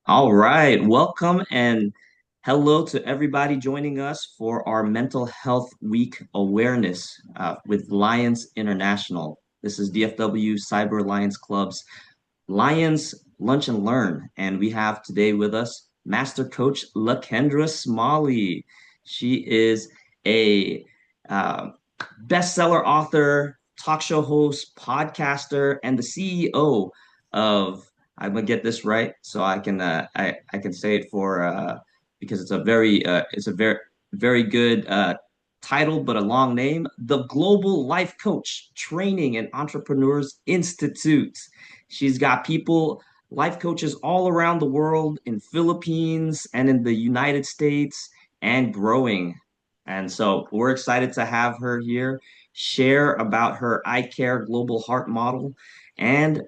All right, welcome and hello to everybody joining us for our Mental Health Week awareness with Lions International. This is DFW Cyber Lions Club's Lions Lunch and Learn, and we have today with us Master Coach LaKendra Smalley. She is a uh, bestseller author, talk show host, podcaster, and the CEO of. I'm gonna get this right so I can say it for because it's a very good title but a long name. The Global Life Coach Training and Entrepreneurs Institute. She's got people life coaches all around the world in Philippines and in the United States and growing. And so we're excited to have her here share about her I.C.A.R.E global heart model. And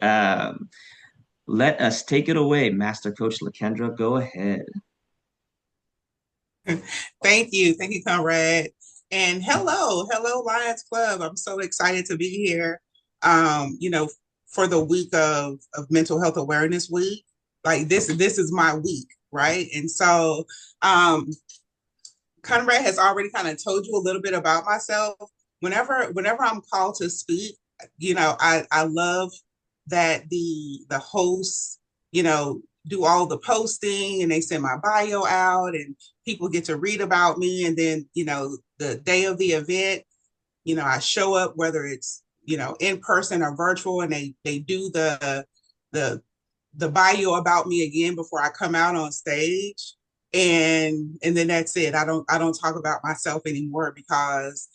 let us take it away, Master Coach LaKendra. Go ahead. Thank you. Thank you, Conrad. And hello, Lions Club. I'm so excited to be here. Um, you know, for the week of Mental Health Awareness Week. Like this is my week, right? And so Conrad has already kind of told you a little bit about myself. Whenever I'm called to speak, I love that the hosts, do all the posting and they send my bio out and people get to read about me. And then, the day of the event, I show up, whether it's, in person or virtual, and they do the the bio about me again before I come out on stage. And then that's it. I don't talk about myself anymore because,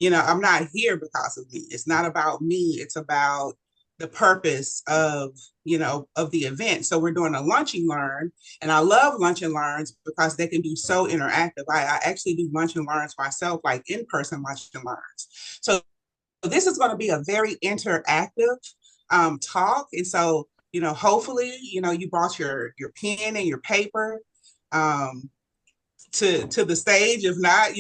I'm not here because of me. It's not about me. It's about the purpose of the event. So we're doing a lunch and learn, and I love lunch and learns because they can be so interactive. I actually do lunch and learns myself, like in-person lunch and learns. So this is going to be a very interactive talk. And so, hopefully, you brought your pen and your paper um, to the stage. If not,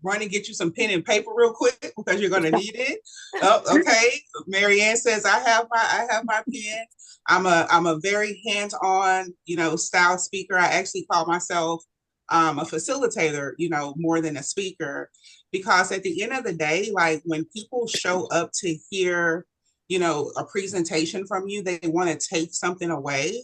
run and get you some pen and paper real quick because you're going to need it. Oh, okay. Marianne says I have my pen. I'm a very hands-on, style speaker. I actually call myself a facilitator, more than a speaker, because at the end of the day, like when people show up to hear, a presentation from you, they want to take something away.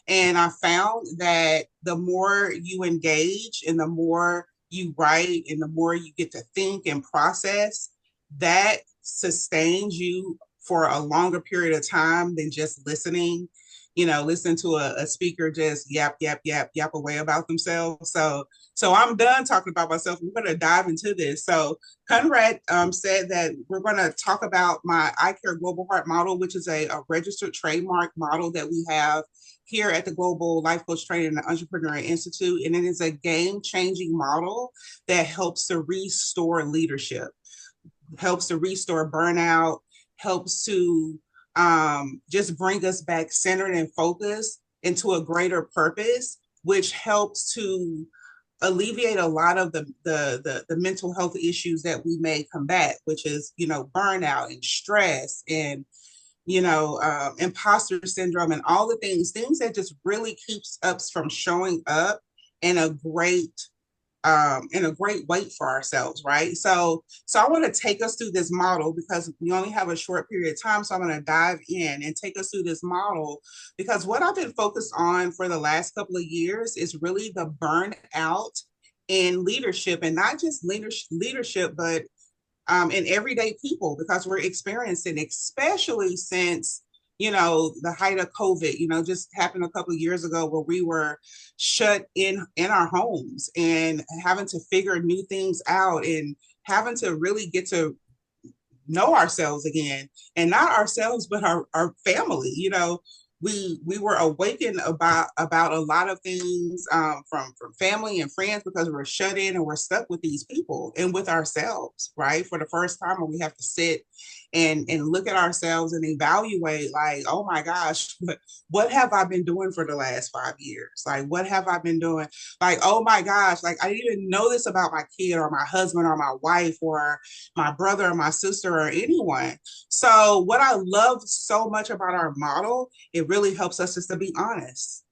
And I found that the more you engage and the more you write and the more you get to think and process, that sustains you for a longer period of time than just listening, listen to a speaker just yap, yap, yap, yap away about themselves. So I'm done talking about myself. We're going to dive into this. So Conrad said that we're going to talk about my I.C.A.R.E Global Heart Model, which is a registered trademark model that we have here at the Global Life Coach Training and Entrepreneur Institute. And it is a game-changing model that helps to restore leadership, helps to restore burnout, helps to just bring us back centered and focused into a greater purpose, which helps to alleviate a lot of the mental health issues that we may combat, which is, burnout and stress and imposter syndrome and all the things that just really keeps us from showing up in a great weight for ourselves, right? So I want to take us through this model because we only have a short period of time. So I'm going to dive in and take us through this model because what I've been focused on for the last couple of years is really the burnout in leadership, and not just leadership, but in everyday people, because we're experiencing, especially since the height of COVID, just happened a couple of years ago where we were shut in our homes and having to figure new things out and having to really get to know ourselves again, and not ourselves but our family. We were awakened about a lot of things from family and friends because we're shut in and we're stuck with these people and with ourselves, right? For the first time, when we have to sit and look at ourselves and evaluate, like, oh my gosh, what have I been doing for the last 5 years? Like, what have I been doing? Like, oh my gosh, like I didn't even know this about my kid or my husband or my wife or my brother or my sister or anyone. So what I love so much about our model, it really helps us just to be honest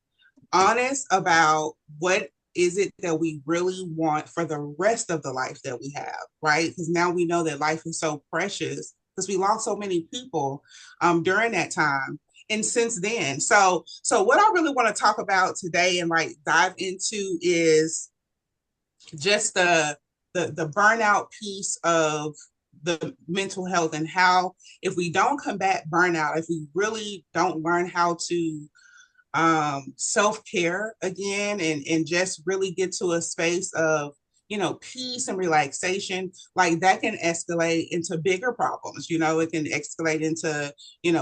about what is it that we really want for the rest of the life that we have, right? Because now we know that life is so precious because we lost so many people during that time and since then. So what I really want to talk about today and like dive into is just the burnout piece of the mental health and how if we don't combat burnout, if we really don't learn how to self-care again and just really get to a space of peace and relaxation, like that can escalate into bigger problems. It can escalate into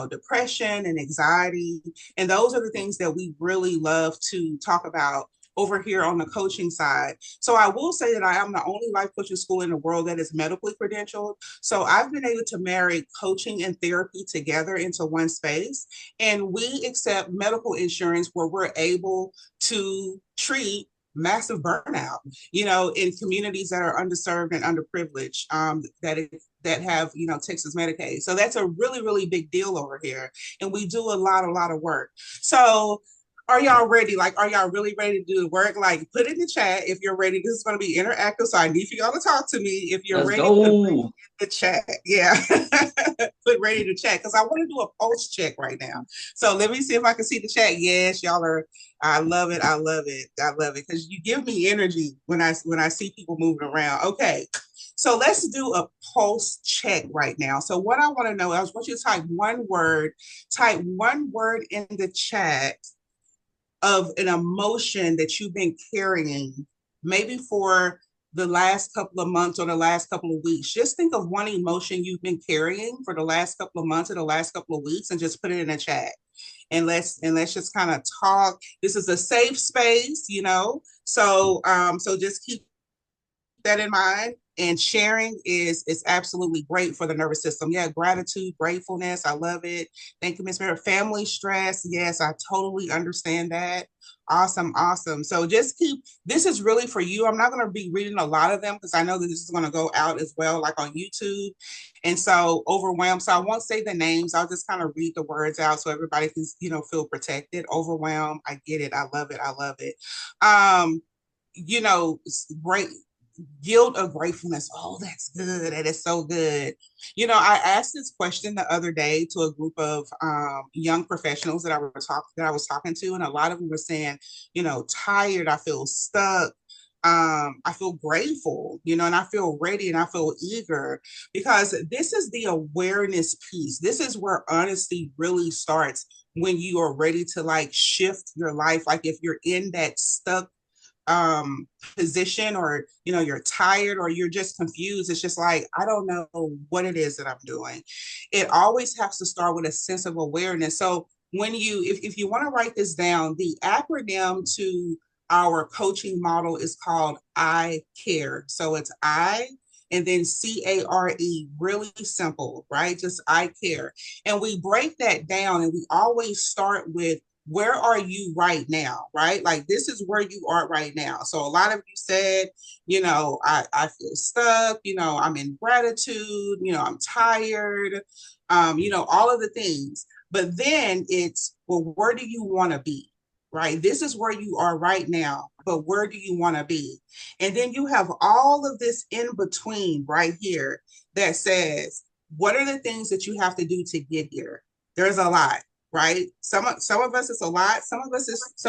depression and anxiety, and those are the things that we really love to talk about over here on the coaching side. So I will say that I am the only life coaching school in the world that is medically credentialed. So I've been able to marry coaching and therapy together into one space. And we accept medical insurance where we're able to treat massive burnout, in communities that are underserved and underprivileged, that have, Texas Medicaid. So that's a really, really big deal over here. And we do a lot of work. So are y'all ready? Like, are y'all really ready to do the work? Like, put it in the chat if you're ready. This is going to be interactive, so I need for y'all to talk to me. If you're Let's ready, put ready go. in the chat. Yeah, put ready to chat because I want to do a pulse check right now. So let me see if I can see the chat. Yes, y'all are. I love it. I love it. I love it because you give me energy when I see people moving around. Okay, so let's do a pulse check right now. So what I want to know, I want you to type one word in the chat of an emotion that you've been carrying, maybe for the last couple of months or the last couple of weeks. Just think of one emotion you've been carrying for the last couple of months or the last couple of weeks and just put it in a chat. And let's just kind of talk. This is a safe space. So just keep that in mind. And sharing is absolutely great for the nervous system. Yeah, gratitude, gratefulness. I love it. Thank you, Miss Mary. Family stress. Yes, I totally understand that. Awesome, awesome. So just this is really for you. I'm not going to be reading a lot of them because I know that this is going to go out as well, like on YouTube. And so overwhelmed. So I won't say the names. I'll just kind of read the words out so everybody can, feel protected. Overwhelmed. I get it. I love it. I love it. Um, great guilt of gratefulness. Oh, that's good. That is so good. I asked this question the other day to a group of young professionals that I was talking to, and a lot of them were saying, tired. I feel stuck. I feel grateful, and I feel ready and I feel eager because this is the awareness piece. This is where honesty really starts when you are ready to like shift your life. Like if you're in that stuck position or you're tired or you're just confused, it's just like I don't know what it is that I'm doing. It always has to start with a sense of awareness. So when if you want to write this down, the acronym to our coaching model is called I.C.A.R.E. So it's I and then C-A-R-E, really simple, right? Just I.C.A.R.E. And we break that down and we always start with where are you right now, right? Like this is where you are right now. So a lot of you said, I feel stuck, I'm in gratitude, I'm tired, all of the things. But then it's, well, where do you want to be? Right? This is where you are right now, but where do you want to be? And then you have all of this in between right here that says, what are the things that you have to do to get here? There's a lot, right? Some of us it's a lot. Some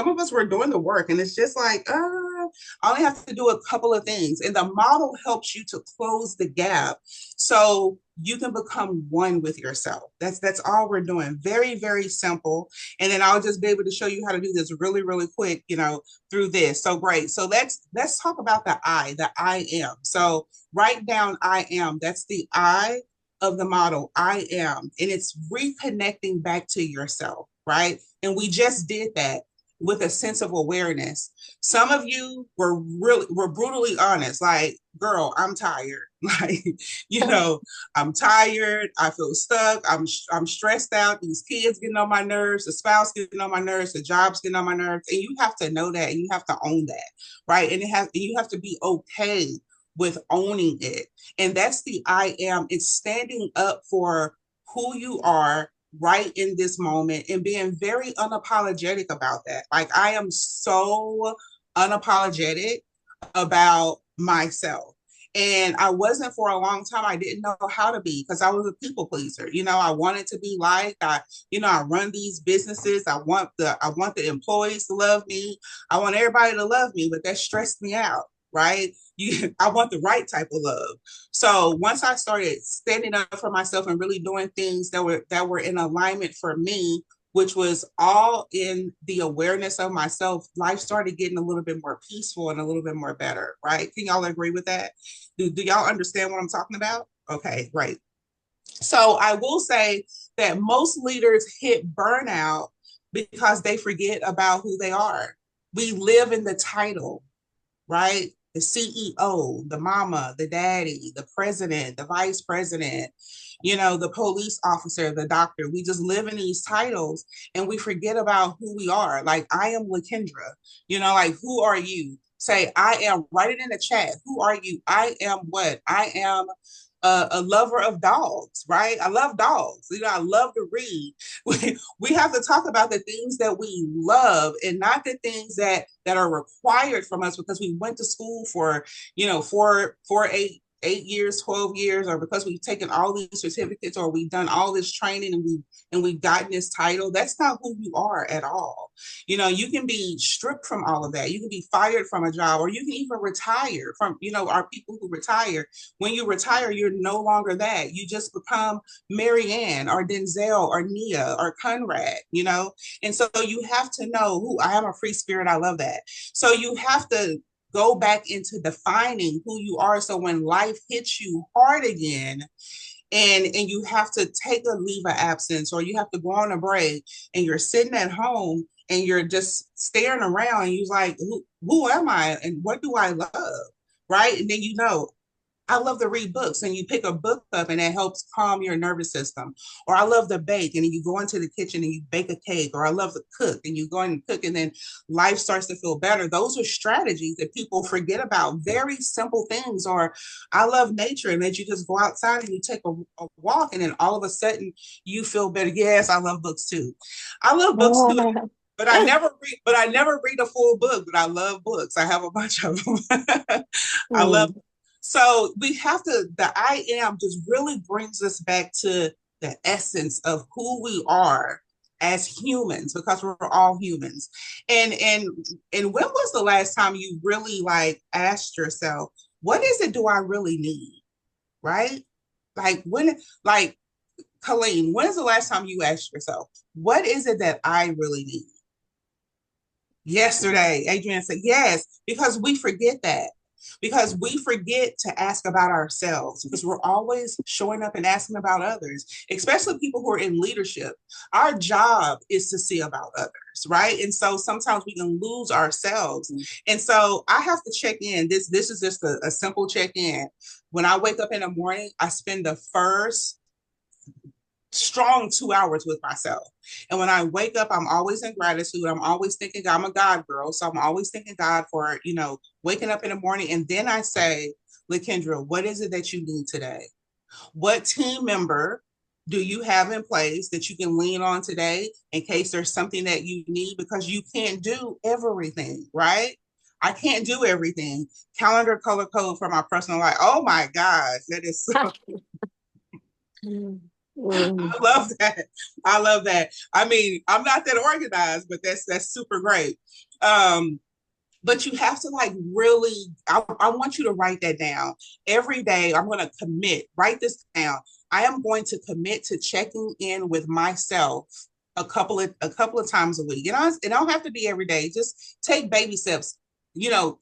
of us we're doing the work, and it's just like, I only have to do a couple of things, and the model helps you to close the gap, so you can become one with yourself. That's all we're doing. Very, very simple. And then I'll just be able to show you how to do this really, really quick, through this. So great. So let's talk about the I am. So write down I am. That's the I of the model, I am. And it's reconnecting back to yourself, right? And we just did that. with a sense of awareness. Some of you were brutally honest, like, girl, I'm tired. Like, you know, I'm tired. I feel stuck. I'm stressed out. These kids getting on my nerves. The spouse getting on my nerves. The job's getting on my nerves. And you have to know that, and you have to own that, right? And you have to be okay with owning it. And that's the I am. It's standing up for who you are right in this moment and being very unapologetic about that. Like, I am so unapologetic about myself. And I wasn't for a long time. I didn't know how to be because I was a people pleaser. You know, I wanted to be liked. I run these businesses. I want the employees to love me. I want everybody to love me, but that stressed me out, right? I want the right type of love. So once I started standing up for myself and really doing things that were in alignment for me, which was all in the awareness of myself, life started getting a little bit more peaceful and a little bit more better, right? Can y'all agree with that? Do y'all understand what I'm talking about? Okay, right. So I will say that most leaders hit burnout because they forget about who they are. We live in the title, right? The CEO, the mama, the daddy, the president, the vice president, the police officer, the doctor. We just live in these titles and we forget about who we are. Like, I am LaKendra, like, who are you? Say, I am, write it in the chat. Who are you? I am what? I am a lover of dogs, right? I love dogs. I love to read. We have to talk about the things that we love and not the things that are required from us because we went to school for, 8 years, 12 years, or because we've taken all these certificates or we've done all this training and we've gotten this title. That's not who you are at all. You can be stripped from all of that. You can be fired from a job, or you can even retire from, our people who retire. When you retire, you're no longer that. You just become Marianne or Denzel or Nia or Conrad, And so you have to know who I am, a free spirit. I love that. So you have to go back into defining who you are. So when life hits you hard again, and you have to take a leave of absence or you have to go on a break and you're sitting at home and you're just staring around and you're like, who am I and what do I love? Right. And then I love to read books, and you pick a book up and it helps calm your nervous system. Or I love to bake, and you go into the kitchen and you bake a cake. Or I love to cook, and you go and cook, and then life starts to feel better. Those are strategies that people forget about, very simple things. Or I love nature, and that you just go outside and you take a walk, and then all of a sudden you feel better. Yes, I love books too. I love books too. But I never read a full book, but I love books. I have a bunch of them. I love. Mm. So we have to, the I am just really brings us back to the essence of who we are as humans, because we're all humans. And when was the last time you really like asked yourself, what is it do I really need? Right? Like like Colleen, when is the last time you asked yourself, what is it that I really need? Yesterday, Adrian said yes, because we forget that. Because we forget to ask about ourselves because we're always showing up and asking about others, especially people who are in leadership. Our job is to see about others, right? And so sometimes we can lose ourselves. And so I have to check in. This is just a simple check in. When I wake up in the morning, I spend the first strong 2 hours with myself. And when I wake up, I'm always in gratitude. I'm always thinking I'm a God girl. So I'm always thanking God for, waking up in the morning. And then I say, LaKendra, what is it that you need today? What team member do you have in place that you can lean on today in case there's something that you need? Because you can't do everything, right? I can't do everything. Calendar color code for my personal life. Oh my gosh, that is so Mm. I love that. I love that. I mean, I'm not that organized, but that's super great. Um, but you have to like really, I want you to write that down. Every day I'm going to commit, write this down. I am going to commit to checking in with myself a couple of times a week. It don't have to be every day. Just take baby steps.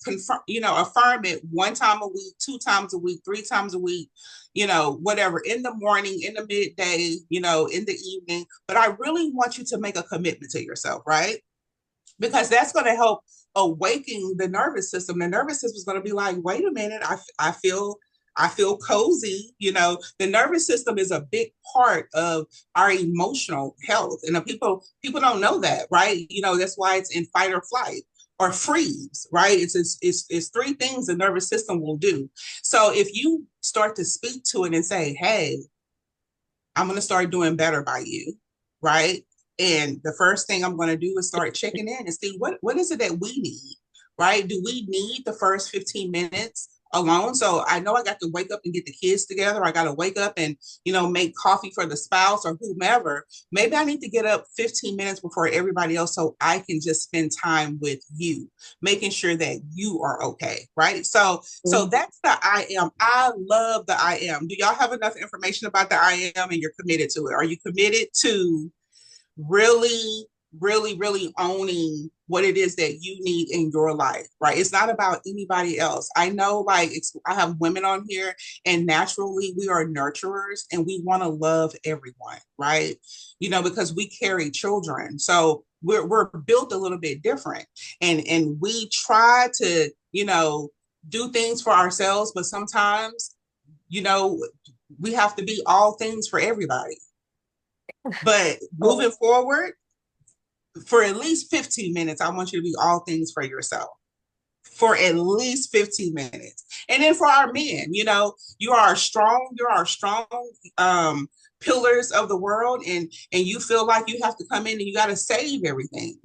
Confirm, affirm it 1 time a week, 2 times a week, 3 times a week, whatever, in the morning, in the midday, in the evening. But I really want you to make a commitment to yourself, right? because that's going to help awaken the nervous system. The nervous system is going to be like, wait a minute, I feel cozy. You know, the nervous system is a big part of our emotional health, and people don't know that, right? You know, that's why it's in fight or flight or freeze, right? It's three things the nervous system will do. So if you start to speak to it and say, hey, I'm going to start doing better by you, right? And the first thing I'm going to do is start checking in and see what is it that we need, right? Do we need the first 15 minutes alone? So I know I got to wake up and get the kids together. I got to wake up and, make coffee for the spouse or whomever. Maybe I need to get up 15 minutes before everybody else so I can just spend time with you, making sure that you are okay, right? So that's the I am. I love the I am. Do y'all have enough information about the I am and you're committed to it? Are you committed to really, really, really owning what it is that you need in your life, right? It's not about anybody else. I know, like, I have women on here, and naturally, we are nurturers and we want to love everyone, right? Because we carry children. So we're built a little bit different. And we try to, do things for ourselves, but sometimes, you know, we have to be all things for everybody. But moving forward, for at least 15 minutes, I want you to be all things for yourself for at least 15 minutes. And then for our men, you're our strong pillars of the world, and you feel like you have to come in and you got to save everything,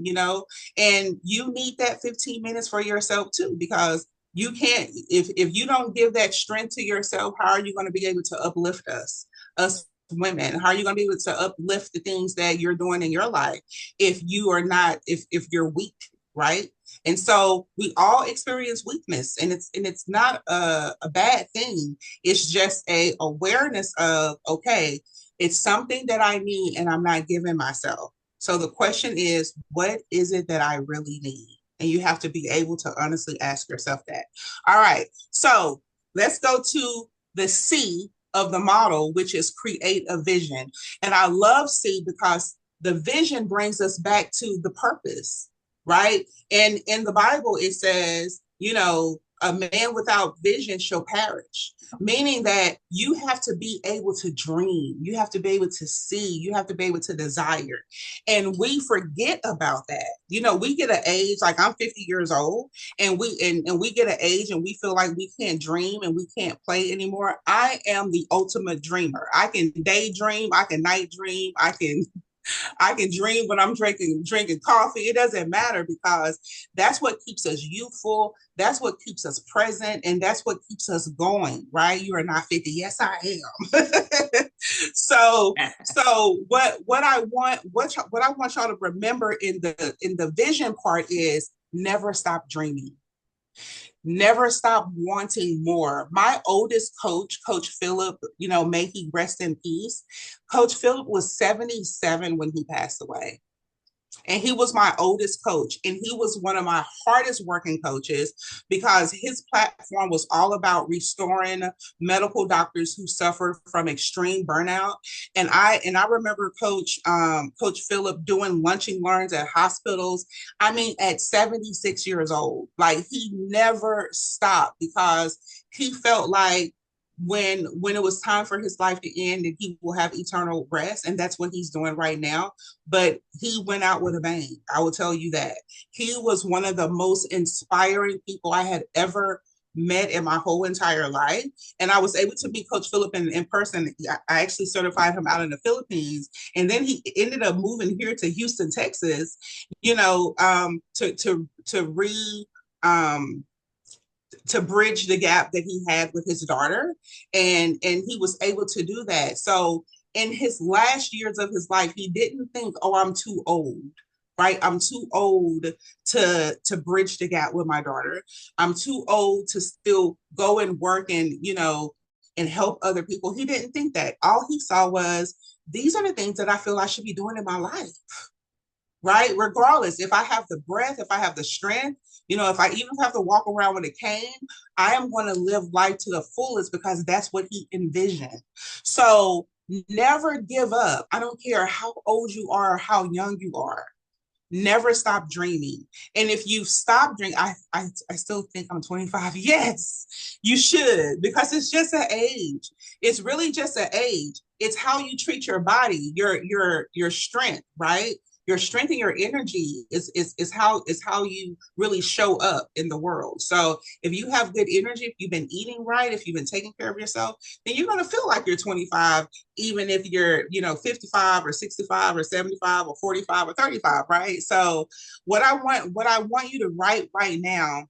and you need that 15 minutes for yourself too, because you can't, if you don't give that strength to yourself, how are you going to be able to uplift us women? How are you going to be able to uplift the things that you're doing in your life if you are not, if you're weak, right? And so we all experience weakness, and it's not a bad thing. It's just a awareness of, okay, it's something that I need and I'm not giving myself. So the question is, what is it that I really need? And you have to be able to honestly ask yourself that. All right. So let's go to the C of the model, which is create a vision. And I love C because the vision brings us back to the purpose, right? And in the Bible, it says, a man without vision shall perish, meaning that you have to be able to dream. You have to be able to see. You have to be able to desire. And we forget about that. We get an age, like I'm 50 years old, and we get an age and we feel like we can't dream and we can't play anymore. I am the ultimate dreamer. I can daydream, I can night dream, I can dream when I'm drinking coffee. It doesn't matter, because that's what keeps us youthful. That's what keeps us present, and that's what keeps us going. Right? You are not 50. Yes, I am. So what I want y'all to remember in the vision part is never stop dreaming. Never stop wanting more. My oldest coach, Coach Philip, may he rest in peace. Coach Philip was 77 when he passed away. And he was my oldest coach. And he was one of my hardest working coaches, because his platform was all about restoring medical doctors who suffer from extreme burnout. And I remember Coach Philip doing lunch and learns at hospitals. I mean, at 76 years old, like, he never stopped, because he felt like when it was time for his life to end, that he will have eternal rest, and that's what he's doing right now. But he went out with a bang. I will tell you that. He was one of the most inspiring people I had ever met in my whole entire life. And I was able to meet Coach Philip in person. I actually certified him out in the Philippines, and then he ended up moving here to Houston, Texas, to re to bridge the gap that he had with his daughter, and he was able to do that. So in his last years of his life, he didn't think, oh, I'm too old, right? I'm too old to bridge the gap with my daughter. I'm too old to still go and work and help other people. He didn't think that. All he saw was, these are the things that I feel I should be doing in my life, right? Regardless, if I have the breath, if I have the strength, if I even have to walk around with a cane, I am going to live life to the fullest, because that's what he envisioned. So never give up. I don't care how old you are or how young you are. Never stop dreaming. And if you've stopped dreaming, I still think I'm 25. Yes, you should, because it's just an age. It's really just an age. It's how you treat your body, your strength, right? Your strength and your energy is how you really show up in the world. So if you have good energy, if you've been eating right, if you've been taking care of yourself, then you're gonna feel like you're 25, even if you're, 55 or 65 or 75 or 45 or 35, right? So what I want you to write right now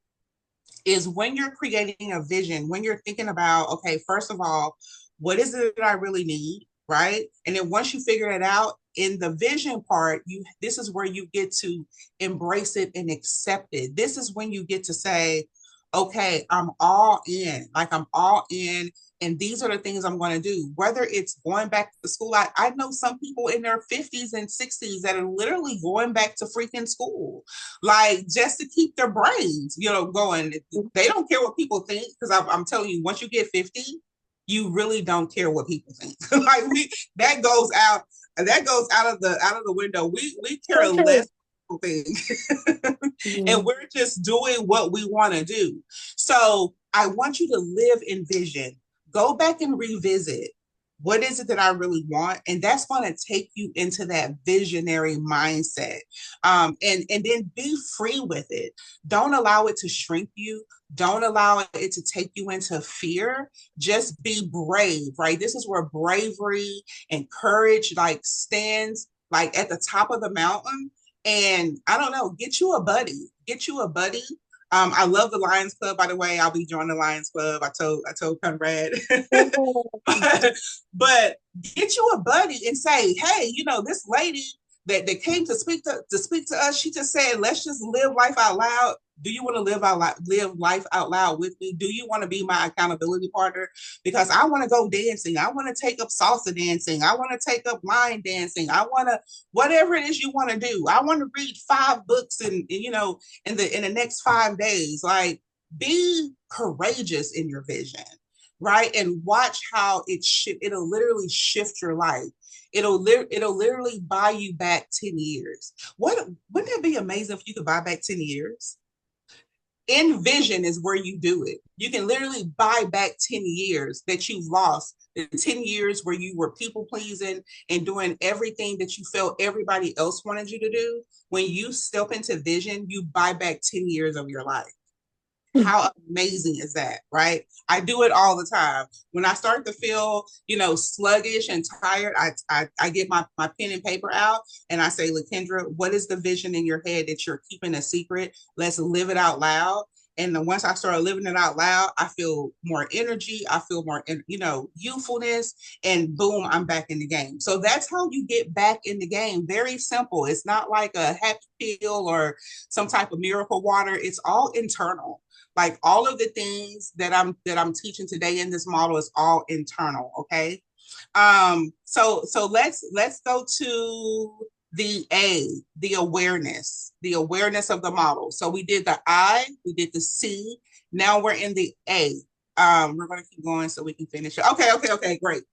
is, when you're creating a vision, when you're thinking about, okay, first of all, what is it that I really need, right? And then once you figure it out, in the vision part, this is where you get to embrace it and accept it. This is when you get to say, okay, I'm all in. Like, I'm all in, and these are the things I'm going to do. Whether it's going back to school, I know some people in their 50s and 60s that are literally going back to freaking school, like, just to keep their brains, going. They don't care what people think, because I'm telling you, once you get 50, you really don't care what people think. Like, that goes out, that goes out of the window. We care less what people think. And Mhm. we're just doing what we want to do. So I want you to live in vision. Go back and revisit, what is it that I really want? And that's going to take you into that visionary mindset. And then be free with it. Don't allow it to shrink you. Don't allow it to take you into fear. Just be brave, right? This is where bravery and courage like stands like at the top of the mountain. And I don't know, get you a buddy. Get you a buddy. I love the Lions Club, by the way. I'll be joining the Lions Club. I told Conrad. But get you a buddy and say, hey, this lady that came to speak to us, she just said, let's just live life out loud. Do you want to live life out loud with me? Do you want to be my accountability partner? Because I want to go dancing. I want to take up salsa dancing. I want to take up line dancing. I want to, whatever it is you want to do. I want to read 5 books in the next 5 days. Like, be courageous in your vision, right? And watch how it'll literally shift your life. It'll literally buy you back 10 years. Wouldn't it be amazing if you could buy back 10 years? Envision is where you do it. You can literally buy back 10 years that you've lost, the 10 years where you were people pleasing and doing everything that you felt everybody else wanted you to do. When you step into vision, you buy back 10 years of your life. How amazing is that, right? I do it all the time. When I start to feel, sluggish and tired, I get my pen and paper out, and I say, LaKendra, what is the vision in your head that you're keeping a secret? Let's live it out loud. And then once I start living it out loud, I feel more energy. I feel more, youthfulness, and boom, I'm back in the game. So that's how you get back in the game. Very simple. It's not like a happy pill or some type of miracle water. It's all internal. Like, all of the things that I'm teaching today in this model is all internal. Okay. So let's go to the A, the awareness of the model. So we did the I, we did the C. Now we're in the A. We're going to keep going so we can finish it. Okay, great.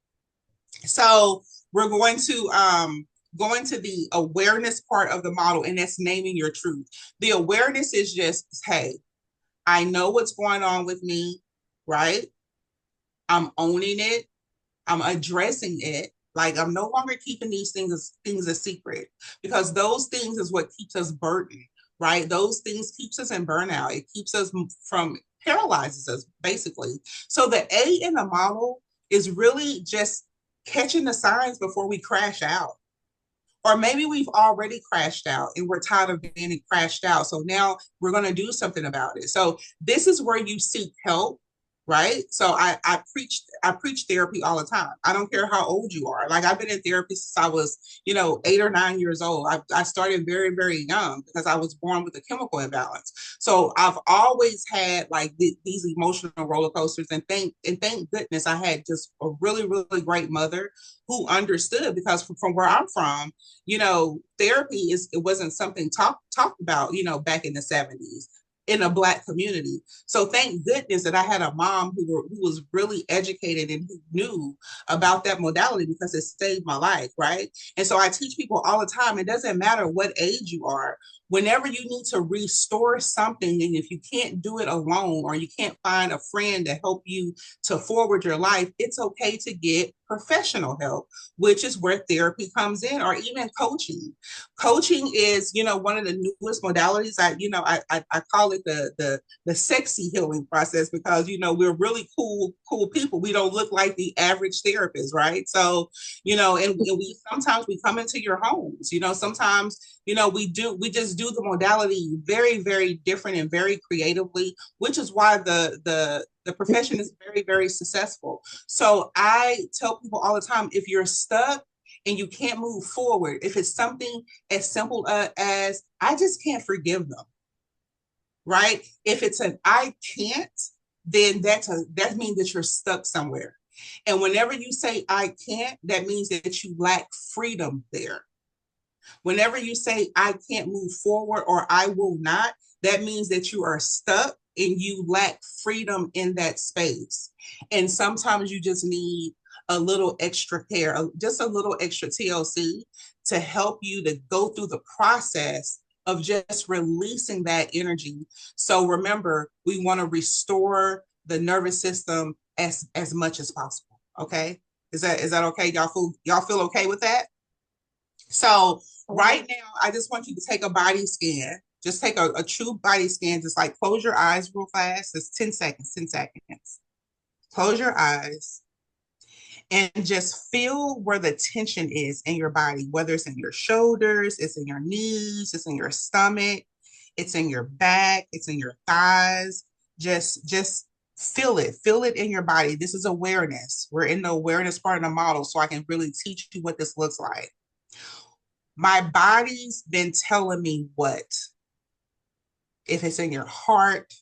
So we're going to the awareness part of the model, and that's naming your truth. The awareness is just, hey, I know what's going on with me, right? I'm owning it. I'm addressing it. Like, I'm no longer keeping these things a secret, because those things is what keeps us burdened, right? Those things keeps us in burnout. It keeps us from paralyzes us basically. So the A in the model is really just catching the signs before we crash out. Or maybe we've already crashed out and we're tired of being crashed out. So now we're going to do something about it. So this is where you seek help, right? So I preach therapy all the time. I don't care how old you are. Like, I've been in therapy since I was, 8 or 9 years old. I started very, very young because I was born with a chemical imbalance. So I've always had like these emotional roller coasters, and thank goodness I had just a really, really great mother who understood, because from where I'm from, therapy it wasn't something talked about, back in the 70s. in a Black community. So thank goodness that I had a mom who was really educated and who knew about that modality because it saved my life, right? And so I teach people all the time, it doesn't matter what age you are, whenever you need to restore something, and if you can't do it alone or you can't find a friend to help you to forward your life, it's okay to get professional help, which is where therapy comes in, or even coaching. Coaching is, one of the newest modalities. I call it the sexy healing process because, we're really cool people. We don't look like the average therapist, right? So, and we sometimes we come into your homes, sometimes, we just do the modality very, very different and very creatively, which is why the profession is very, very successful. So I tell people all the time, if you're stuck and you can't move forward, if it's something as simple as I just can't forgive them, right? If it's an I can't, then that means that you're stuck somewhere. And whenever you say I can't, that means that you lack freedom there. Whenever you say I can't move forward or I will not, that means that you are stuck and you lack freedom in that space. And sometimes you just need a little extra care, just a little extra TLC to help you to go through the process of just releasing that energy. So remember, we want to restore the nervous system as much as possible. Okay. Is that okay? Y'all feel okay with that? So right now, I just want you to take a body scan. Just take a true body scan. Just like close your eyes real fast. It's 10 seconds, 10 seconds. Close your eyes and just feel where the tension is in your body, whether it's in your shoulders, it's in your knees, it's in your stomach, it's in your back, it's in your thighs. Just feel it in your body. This is awareness. We're in the awareness part of the model, so I can really teach you what this looks like. My body's been telling me what? If it's in your heart,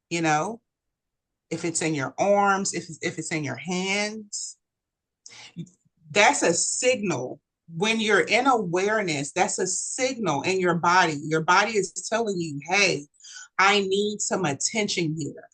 you know, if it's in your arms, if it's in your hands, that's a signal. When you're in awareness, that's a signal in your body. Your body is telling you, hey, I need some attention here.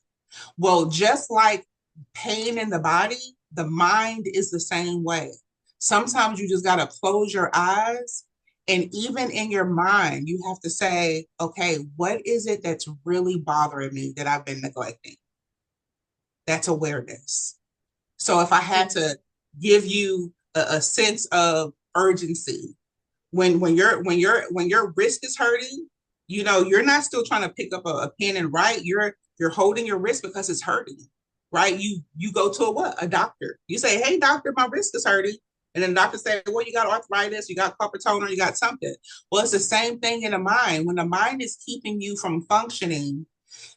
Well, just like pain in the body, the mind is the same way. Sometimes you just got to close your eyes. And even in your mind, you have to say, okay, what is it that's really bothering me that I've been neglecting? That's awareness. So if I had to give you a sense of urgency, when your wrist is hurting, you're not still trying to pick up a pen and write. You're holding your wrist because it's hurting, right? You go to a doctor. You say, hey doctor, my wrist is hurting. And then the doctor say, well, you got arthritis, you got carpal tunnel, you got something. Well, it's the same thing in the mind. When the mind is keeping you from functioning,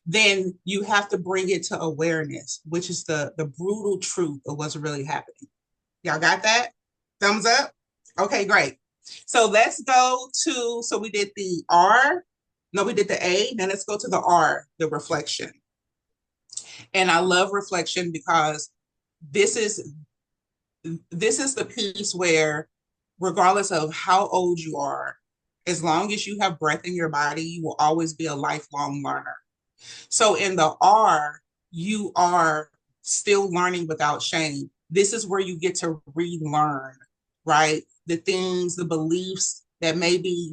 then you have to bring it to awareness, which is the brutal truth of what's really happening. Y'all got that? Thumbs up? Okay, great. So let's go to, so we did the R. No, we did the A. Now let's go to the R, the reflection. And I love reflection because this is this is the piece where, regardless of how old you are, as long as you have breath in your body, you will always be a lifelong learner. So in the R, you are still learning without shame. This is where you get to relearn, right? The things, the beliefs that maybe,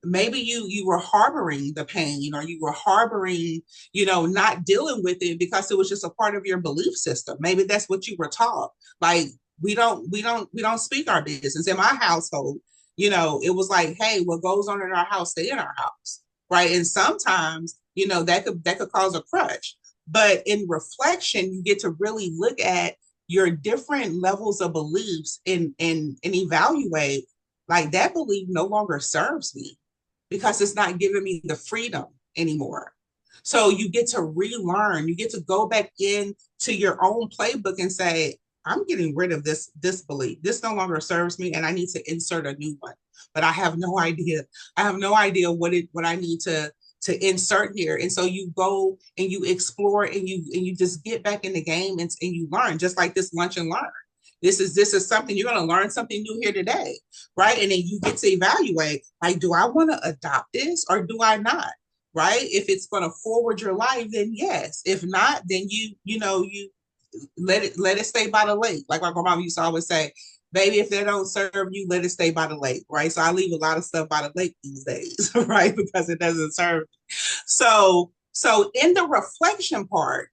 maybe you were harboring the pain, or you were harboring, not dealing with it because it was just a part of your belief system. Maybe that's what you were taught. Like, we don't speak our business. In my household, it was like, hey, what goes on in our house, stay in our house. Right. And sometimes, that could cause a crutch. But in reflection, you get to really look at your different levels of beliefs and evaluate, like, that belief no longer serves me because it's not giving me the freedom anymore. So you get to relearn, you get to go back into your own playbook and say, I'm getting rid of this belief. This no longer serves me, and I need to insert a new one. But I have no idea. I have no idea what I need to insert here. And so you go and you explore and you just get back in the game and you learn, just like this lunch and learn. This is something you're going to learn something new here today, right? And then you get to evaluate, like, do I want to adopt this or do I not? right? If it's going to forward your life, then yes. If not, then you let it stay by the lake. Like my grandma used to always say, baby, if they don't serve you, let it stay by the lake, right? So I leave a lot of stuff by the lake these days, right? Because it doesn't serve. So in the reflection part,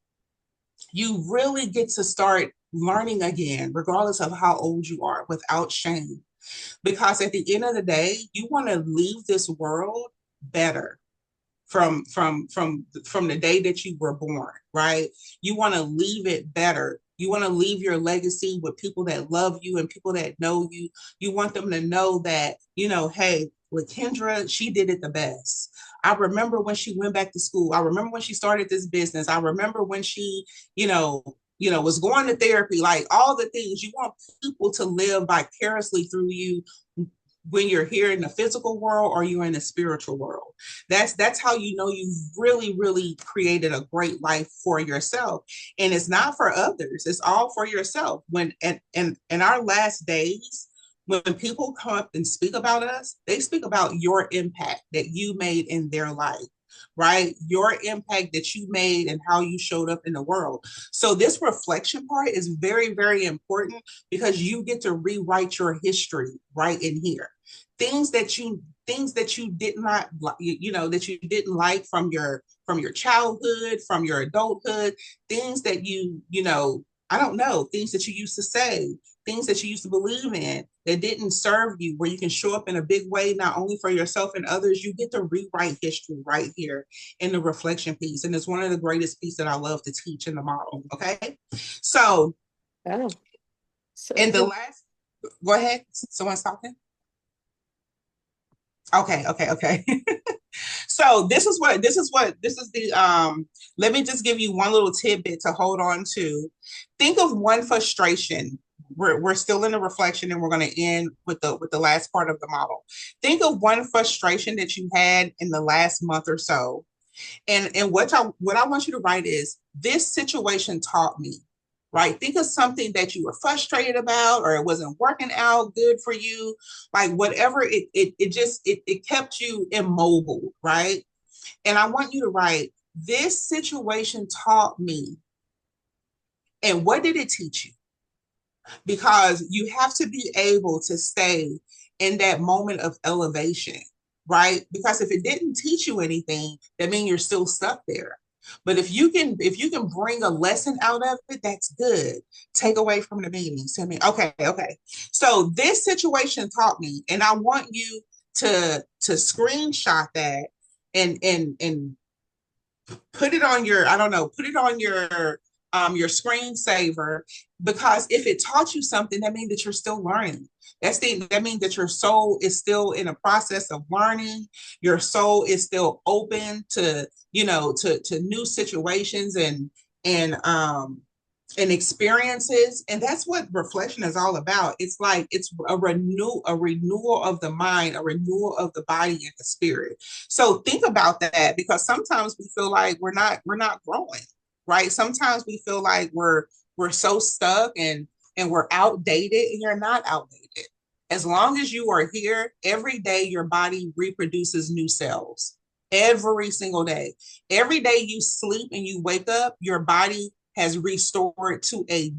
you really get to start learning again, regardless of how old you are, without shame. Because at the end of the day, you want to leave this world better from the day that you were born, right? You want to leave it better. You want to leave your legacy with people that love you and people that know you. You want them to know that, hey, LaKendra, she did it the best. I remember when she went back to school. I remember when she started this business. I remember when she, was going to therapy, like all the things. You want people to live vicariously through you when you're here in the physical world or you're in the spiritual world. That's how you know you've really, really created a great life for yourself. And it's not for others, it's all for yourself. When and in our last days, when people come up and speak about us, they speak about your impact that you made in their life, right? Your impact that you made and how you showed up in the world. So this reflection part is very, very important because you get to rewrite your history right in here. Things that you did not that you didn't like from your childhood, from your adulthood, things that I don't know, things that you used to say, things that you used to believe in that didn't serve you, where you can show up in a big way, not only for yourself and others. You get to rewrite history right here in the reflection piece. And it's one of the greatest pieces that I love to teach in the model. Okay. So Oh, so in the good. last, go ahead. Someone's talking. Okay. So this is the let me just give you one little tidbit to hold on to. Think of one frustration. We're still in the reflection and we're going to end with the last part of the model. Think of one frustration that you had in the last month or so. And what I want you to write is, this situation taught me, right? Think of something that you were frustrated about, or it wasn't working out good for you, like whatever it kept you immobile, right? And I want you to write, this situation taught me. And what did it teach you? Because you have to be able to stay in that moment of elevation, right? Because if it didn't teach you anything, that means you're still stuck there. But if you can bring a lesson out of it, that's good. Take away from the meetings. Tell me, okay. So this situation taught me, and I want you to screenshot that and put it on your, I don't know, put it on your screensaver, because if it taught you something, that means that you're still learning. That means that your soul is still in a process of learning. Your soul is still open to, to new situations and experiences. And that's what reflection is all about. It's like it's a renewal of the mind, a renewal of the body and the spirit. So think about that, because sometimes we feel like we're not growing, right? Sometimes we feel like we're so stuck and we're outdated, and you're not outdated. As long as you are here, every day your body reproduces new cells. Every single day. Every day you sleep and you wake up, your body has restored to a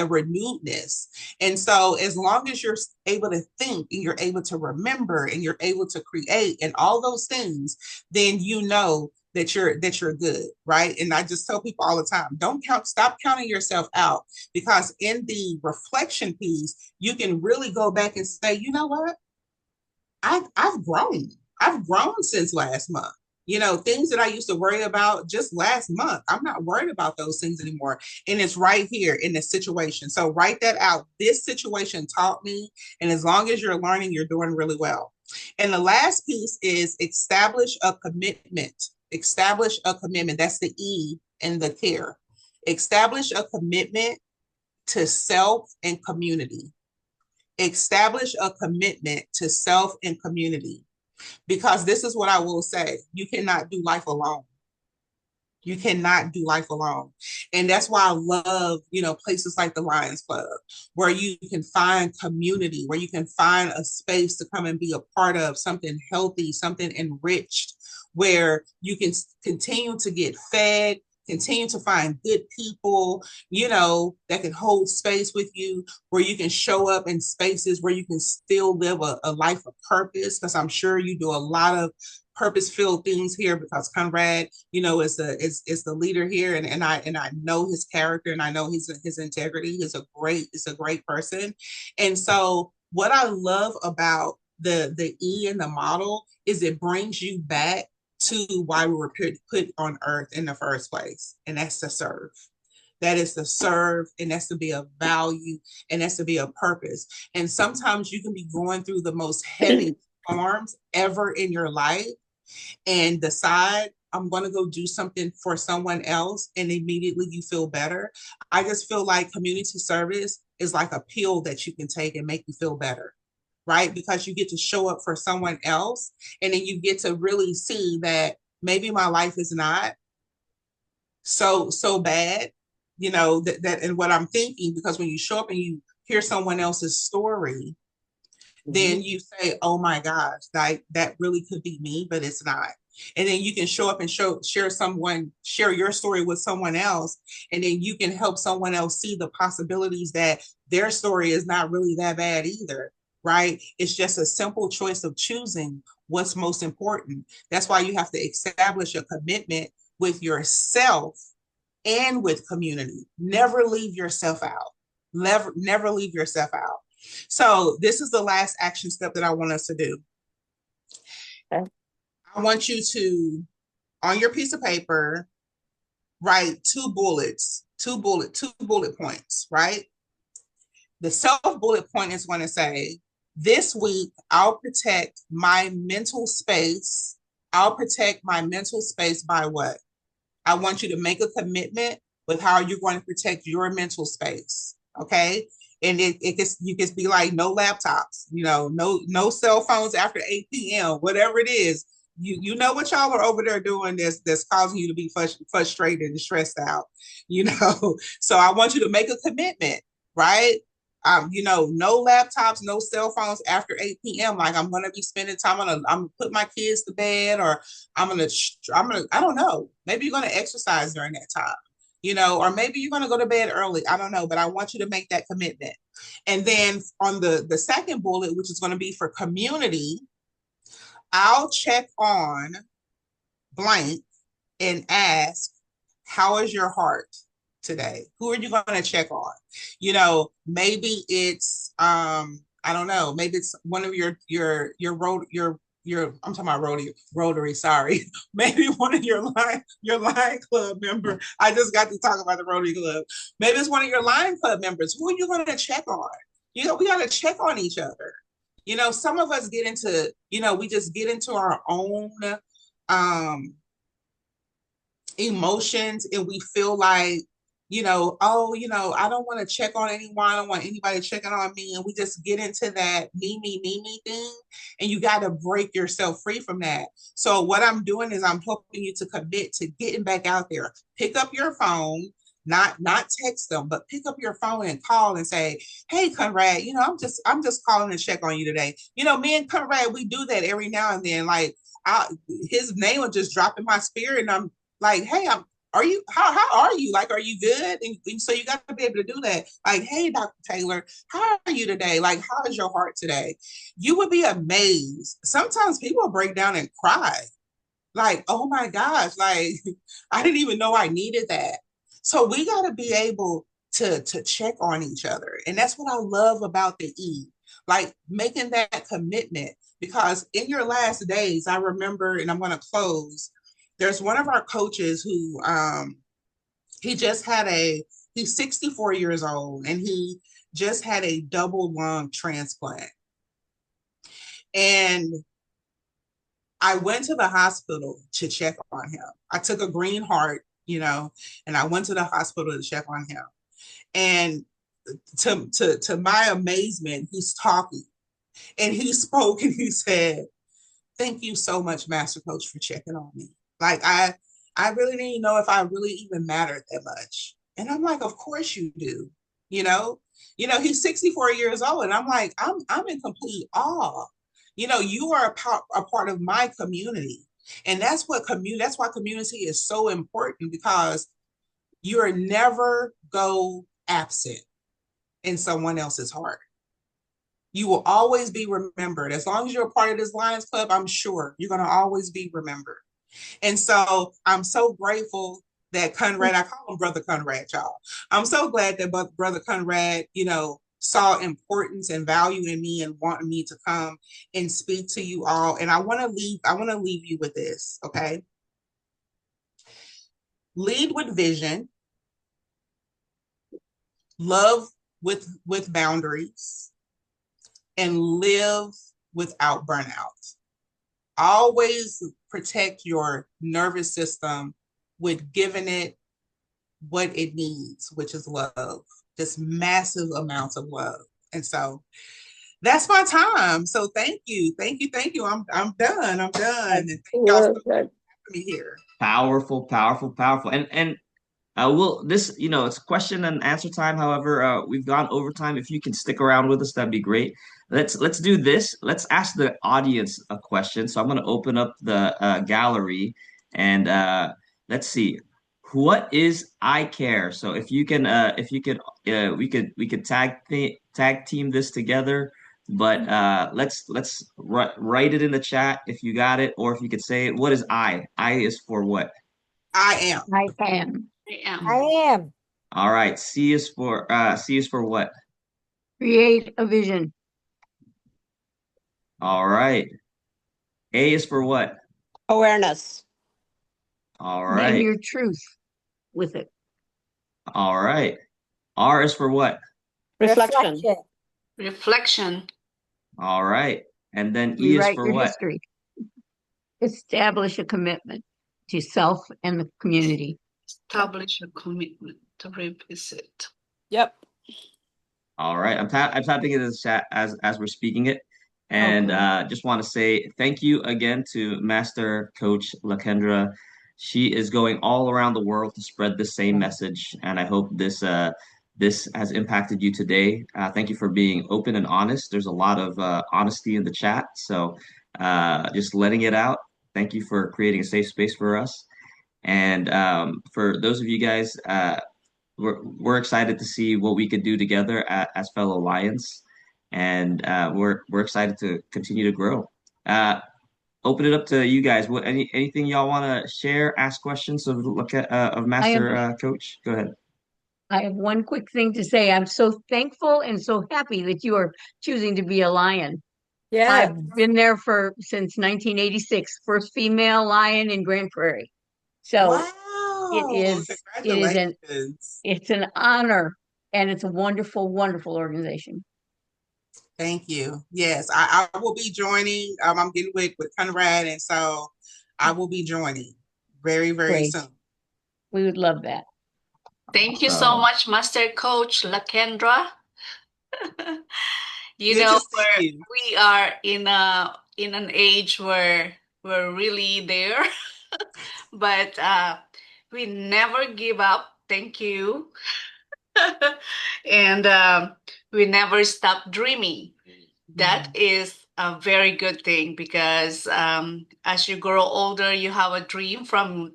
renewedness. And so as long as you're able to think and you're able to remember and you're able to create and all those things, then you know that you're good, right? And I just tell people all the time, stop counting yourself out, because in the reflection piece, you can really go back and say, you know what? I've grown. I've grown since last month. Things that I used to worry about just last month, I'm not worried about those things anymore. And it's right here in this situation. So write that out. This situation taught me. And as long as you're learning, you're doing really well. And the last piece is establish a commitment. Establish a commitment. That's the E in the care. Establish a commitment to self and community. Establish a commitment to self and community. Because this is what I will say, you cannot do life alone. You cannot do life alone. And that's why I love, places like the Lions Club, where you can find community, where you can find a space to come and be a part of something healthy, something enriched, where you can continue to get fed, continue to find good people, that can hold space with you, where you can show up in spaces where you can still live a life of purpose. Because I'm sure you do a lot of purpose-filled things here, because Conrad, is the leader here, and I know his character, and I know his integrity. He's a great person. And so what I love about the E in the model is it brings you back to why we were put on earth in the first place, and that's to serve. That is to serve, and that's to be a value, and that's to be a purpose. And sometimes you can be going through the most heavy storms ever in your life and decide, I'm going to go do something for someone else, and immediately you feel better. I just feel like community service is like a pill that you can take and make you feel better, right? Because you get to show up for someone else, and then you get to really see that maybe my life is not so bad, that and what I'm thinking, because when you show up and you hear someone else's story, then you say, oh my gosh, that really could be me, but it's not. And then you can show up and share your story with someone else, and then you can help someone else see the possibilities that their story is not really that bad either, right? It's just a simple choice of choosing what's most important. That's why you have to establish a commitment with yourself and with community. Never leave yourself out. Never leave yourself out. So this is the last action step that I want us to do. Okay. I want you to, on your piece of paper, write two bullet points, right? The self bullet point is going to say, this week, I'll protect my mental space. I'll protect my mental space by what? I want you to make a commitment with how you're going to protect your mental space. Okay. And you can be like, no laptops, no cell phones after 8 p.m., whatever it is. You know what y'all are over there doing that's causing you to be frustrated and stressed out, So I want you to make a commitment, right? No laptops, no cell phones after 8 p.m. Like, I'm gonna be spending time I'm gonna put my kids to bed, or I don't know. Maybe you're gonna exercise during that time, or maybe you're gonna go to bed early. I don't know, but I want you to make that commitment. And then on the second bullet, which is gonna be for community, I'll check on blank and ask, how is your heart today? Who are you going to check on? Maybe it's I don't know, maybe it's one of your road your I'm talking about Rotary, sorry. Maybe one of your line club member. I just got to talk about the Rotary Club. Maybe it's one of your line club members. Who are you going to check on? We got to check on each other. Some of us get into, we just get into our own um emotions, and we feel like, I don't want to check on anyone. I don't want anybody checking on me. And we just get into that me thing. And you got to break yourself free from that. So what I'm doing is I'm helping you to commit to getting back out there. Pick up your phone, not text them, but pick up your phone and call and say, hey, Conrad, I'm just calling to check on you today. Me and Conrad, we do that every now and then. Like, his name will just drop in my spirit, and I'm like, hey, how are you? Like, are you good? And so you got to be able to do that. Like, hey, Dr. Taylor, how are you today? Like, how is your heart today? You would be amazed. Sometimes people break down and cry. Like, oh my gosh, like, I didn't even know I needed that. So we got to be able to check on each other. And that's what I love about the E, like making that commitment. Because in your last days, I remember, and I'm going to close, there's one of our coaches who he just had he's 64 years old, and he just had a double lung transplant. And I went to the hospital to check on him. I took a green heart, and I went to the hospital to check on him. And to my amazement, he's talking, and he spoke, and he said, thank you so much, Master Coach, for checking on me. Like, I really didn't know if I really even mattered that much. And I'm like, of course you do. He's 64 years old, and I'm like, I'm in complete awe. You are a part of my community. And that's why community is so important, because you're never go absent in someone else's heart. You will always be remembered. As long as you're a part of this Lions Club, I'm sure you're going to always be remembered. And so I'm so grateful that Conrad, I call him Brother Conrad, y'all. I'm so glad that Brother Conrad, saw importance and value in me and wanted me to come and speak to you all. And I want to leave you with this, okay? Lead with vision, love with boundaries, and live without burnout. Always protect your nervous system with giving it what it needs, which is love, just massive amounts of love. And so that's my time. So thank you. Thank you. Thank you. I'm done. I'm done. And thank y'all so much for having me here. Powerful, powerful, powerful. And we'll this, it's question and answer time. However, we've gone overtime. If you can stick around with us, that'd be great. Let's do this. Let's ask the audience a question. So I'm going to open up the gallery and let's see. What is I.C.A.R.E? So if you could, we could tag team this together. But let's write it in the chat if you got it, or if you could say it. What is I? I is for what? I am. I am. I am. All right. C is for what? Create a vision. All right. A is for what? Awareness. All Name right. your truth with it. All right. R is for what? Reflection. Reflection. All right. And then E is Rewrite for your what? history. Establish a commitment to self and the community. Establish a commitment to revisit. Yep. All right. I'm typing it in the chat as we're speaking it. And just want to say thank you again to Master Coach LaKendra. She is going all around the world to spread the same message, and I hope this has impacted you today. Thank you for being open and honest. There's a lot of honesty in the chat, so just letting it out. Thank you for creating a safe space for us. And for those of you guys, we're excited to see what we could do together as fellow Lions, and we're excited to continue to grow. Open it up to you guys. What anything y'all want to share? Ask questions of Master Coach. Go ahead. I have one quick thing to say. I'm so thankful and so happy that you are choosing to be a lion. Yeah. I've been there since 1986, first female lion in Grand Prairie. So Wow. it's an honor, and it's a wonderful, wonderful organization. Thank you. Yes, I will be joining. I'm getting with Conrad, and so I will be joining very, very Great. soon. We would love that. Thank you so much, Master Coach LaKendra. Good to see you. We are in an age where we're really there, but we never give up. Thank you. And we never stop dreaming. That is a very good thing, because as you grow older, you have a dream from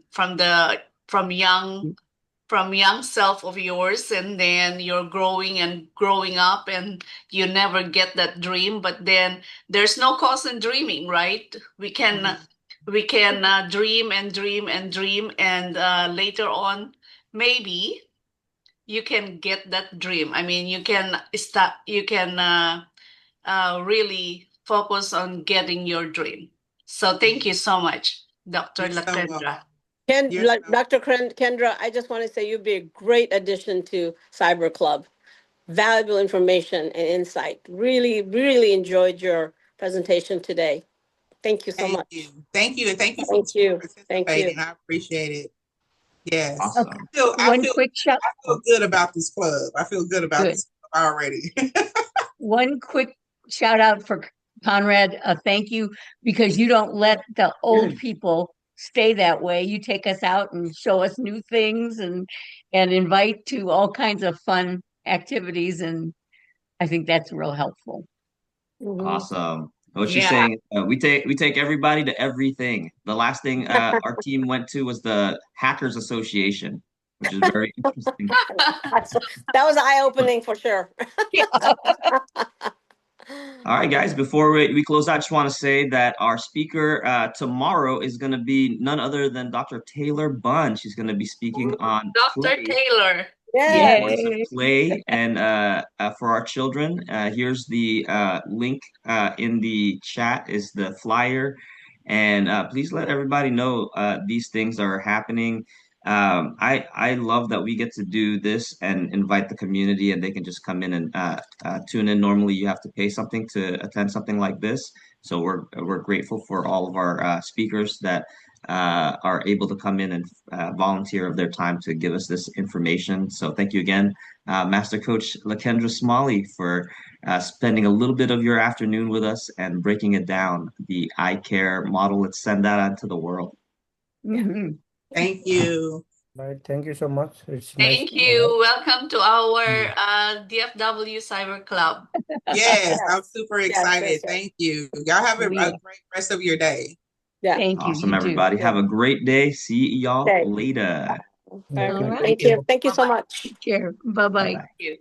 young self of yours, and then you're growing and growing up, and you never get that dream. But then there's no cause in dreaming, right? We can dream and dream and dream, and later on, maybe you can get that dream. I mean, you can really focus on getting your dream. So thank you so much, Dr. LaKendra. Dr. Kendra, I just want to say you'd be a great addition to Cyber Club. Valuable information and insight. Really, really enjoyed your presentation today. Thank you so much. Thank you. And thank you for participating. I appreciate it. Yes. Awesome. I feel good about this club. I feel good about this club already. One quick shout out for Conrad. Thank you, because you don't let the old people stay that way. You take us out and show us new things and invite to all kinds of fun activities, and I think that's real helpful. Awesome. What she's Yeah. saying, we take everybody to everything. The last thing our team went to was the Hackers Association, which is very interesting. That was eye-opening for sure. All right, guys, before we close out, I just want to say that our speaker tomorrow is going to be none other than Dr. Taylor Bunn. She's going to be speaking on Dr. play, Taylor. the Yes. importance of Yay. play and for our children. Here's the link in the chat is the flyer. And please let everybody know these things are happening. I love that we get to do this and invite the community, and they can just come in and tune in. Normally, you have to pay something to attend something like this, so we're grateful for all of our speakers that are able to come in and volunteer of their time to give us this information. So thank you again, Master Coach LaKendra Smalley, for spending a little bit of your afternoon with us and breaking it down, the I.C.A.R.E model. Let's send that out to the world. Mhm. Thank you. Right. Thank you so much. It's nice. Thank you. Welcome to our DFW Cyber Club. Yes, I'm Yes. super Yes, excited. yes, yes. Thank you. Y'all have a Yeah. great rest of your day. Yeah. Thank you. Awesome, You too. everybody. Yeah. Have a great day. See y'all Okay. later. All Okay. right. Thank you. Thank you so Bye-bye. much. Take care. Bye-bye. Bye bye. Thank you.